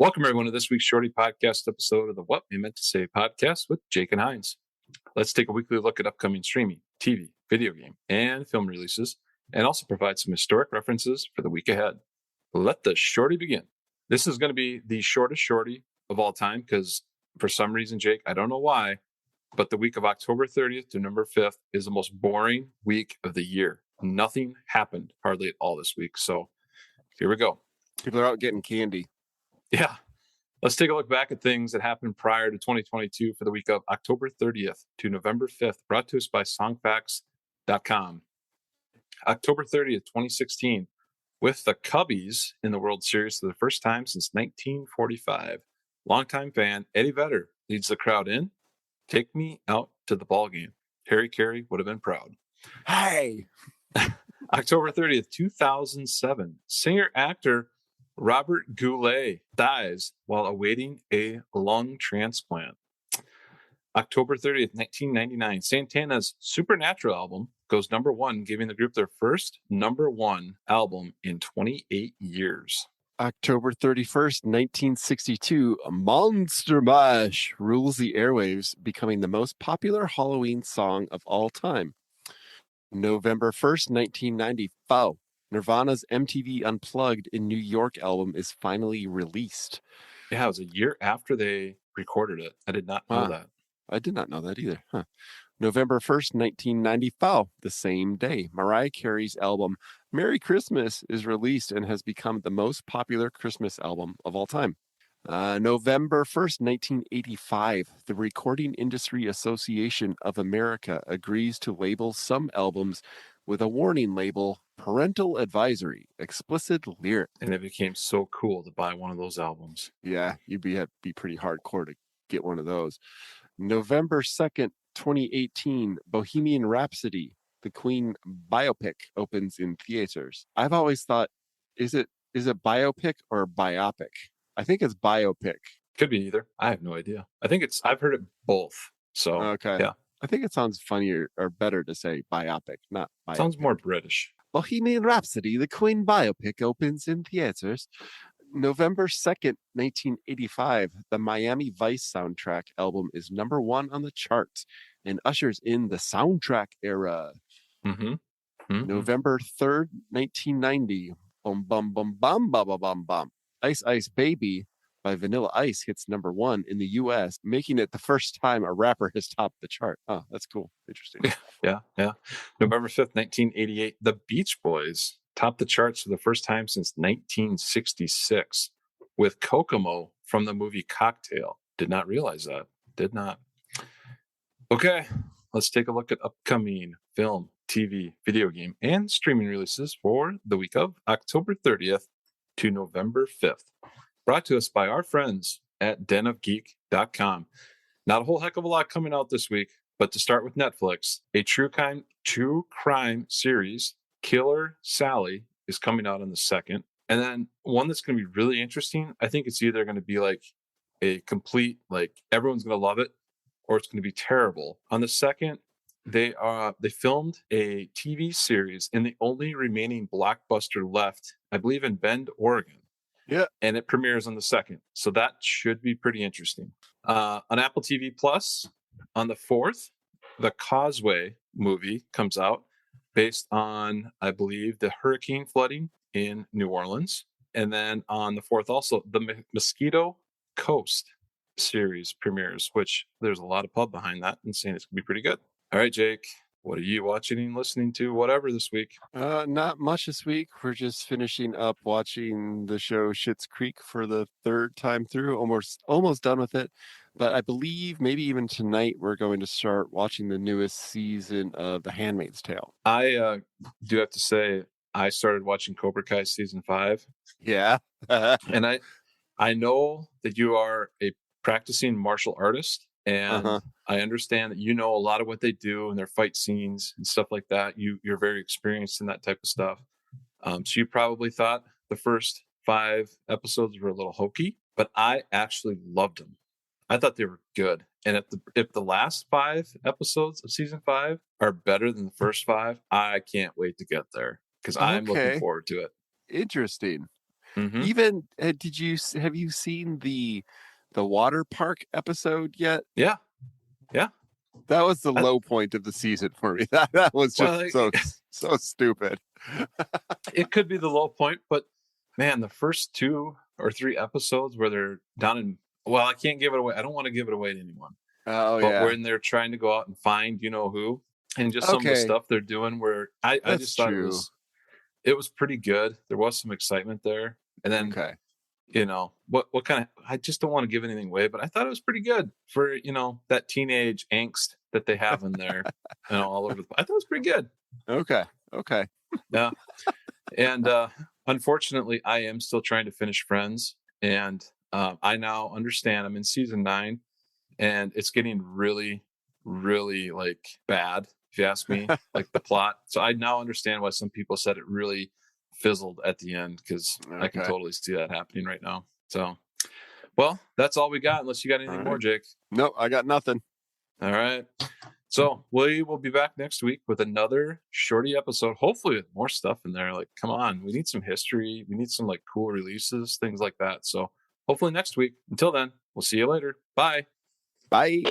Welcome, everyone, to this week's Shorty podcast episode of the What We Meant to Say podcast with Jake and Hines. Let's take a weekly look at upcoming streaming, TV, video game, and film releases, and also provide some historic references for the week ahead. Let the Shorty begin. This is going to be the shortest Shorty of all time because for some reason, Jake, I don't know why, but the week of October 30th to November 5th is the most boring week of the year. Nothing happened hardly at all this week. So here we go. People are out getting candy. Yeah. Let's take a look back at things that happened prior to 2022 for the week of October 30th to November 5th, brought to us by songfacts.com. October 30th, 2016, with the Cubbies in the World Series for the first time since 1945. Longtime fan Eddie Vedder leads the crowd in. Take me out to the ball game. Harry Carey would have been proud. Hey! October 30th, 2007, singer-actor Robert Goulet dies while awaiting a lung transplant. October 30th, 1999, Santana's Supernatural album goes number one, giving the group their first number one album in 28 years. October 31st, 1962, Monster Mash rules the airwaves, becoming the most popular Halloween song of all time. November 1st, 1994, Nirvana's MTV Unplugged in New York album is finally released. Yeah, it was a year after they recorded it. I did not know that. I did not know that either. November 1st, 1994, the same day, Mariah Carey's album Merry Christmas is released and has become the most popular Christmas album of all time. November 1st, 1985, the Recording Industry Association of America agrees to label some albums with a warning label, Parental Advisory, Explicit Lyrics. And it became so cool to buy one of those albums. Yeah, you'd be pretty hardcore to get one of those. November 2nd, 2018, Bohemian Rhapsody, the Queen biopic, opens in theaters. I've always thought, is it biopic or biopic? I think it's biopic. Could be either. I have no idea. I've heard it both. So, okay. Yeah. I think it sounds funnier or better to say biopic, not biopic. Sounds more British. Bohemian Rhapsody, the Queen biopic, opens in theaters. November 2nd, 1985, the Miami Vice soundtrack album is number one on the charts and ushers in the soundtrack era. November 3rd, 1990, Bum Bum Bum Bum Bum Bum Bum, Ice Ice Baby by Vanilla Ice hits number one in the U.S., making it the first time a rapper has topped the chart. Oh, that's cool. Interesting. Yeah. November 5th, 1988, the Beach Boys topped the charts for the first time since 1966 with Kokomo from the movie Cocktail. Did not realize that. Did not. Okay, let's take a look at upcoming film, TV, video game, and streaming releases for the week of October 30th to November 5th. Brought to us by our friends at denofgeek.com. Not a whole heck of a lot coming out this week, but to start with Netflix, a true crime series, Killer Sally, is coming out on the 2nd. And then one that's going to be really interesting, I think it's either going to be like a complete, like everyone's going to love it, or it's going to be terrible. On the 2nd, they filmed a TV series in the only remaining blockbuster left, I believe in Bend, Oregon. Yeah. And it premieres on the 2nd. So that should be pretty interesting. On Apple TV Plus, on the 4th, The Causeway movie comes out based on, I believe, the hurricane flooding in New Orleans. And then on the 4th, also, the Mosquito Coast series premieres, which there's a lot of pub behind that and saying it's going to be pretty good. All right, Jake. What are you watching and listening to, whatever, this week? Not much this week. We're just finishing up watching the show Schitt's Creek for the third time through. Almost done with it. But I believe maybe even tonight we're going to start watching the newest season of The Handmaid's Tale. I do have to say, I started watching Cobra Kai season 5. Yeah. And I know that you are a practicing martial artist. And I understand that you know a lot of what they do in their fight scenes and stuff like that. You're very experienced in that type of stuff. So you probably thought the first 5 episodes were a little hokey, but I actually loved them. I thought they were good. And if the last 5 episodes of season 5 are better than the first 5, I can't wait to get there because I'm looking forward to it. Interesting. Mm-hmm. Even have you seen the water park episode yet? Yeah. Yeah. That was the I, low point of the season for me. That was just well, so stupid. it could be the low point, but man, the first 2 or 3 episodes where they're down in, well, I can't give it away. I don't want to give it away to anyone, Oh but yeah. when they're trying to go out and find you know who, and just some of the Okay, stuff they're doing, where I that's just thought true. it was pretty good. There was some excitement there, and then Okay. what kind of, I just don't want to give anything away, but I thought it was pretty good for that teenage angst that they have in there, all over I thought it was pretty good. Okay. Okay. Yeah. And unfortunately, I am still trying to finish Friends, and I now understand I'm in season 9, and it's getting really, really like bad. If you ask me, like the plot. So I now understand why some people said it really fizzled at the end, because I can Okay. totally see that happening right now. So, well, that's all we got. Unless you got All anything more, right. Jake. No, I got nothing. All right. So we will be back next week with another Shorty episode, hopefully with more stuff in there. Like, come on, we need some history. We need some like cool releases, things like that. So hopefully next week. Until then, we'll see you later. Bye. Bye.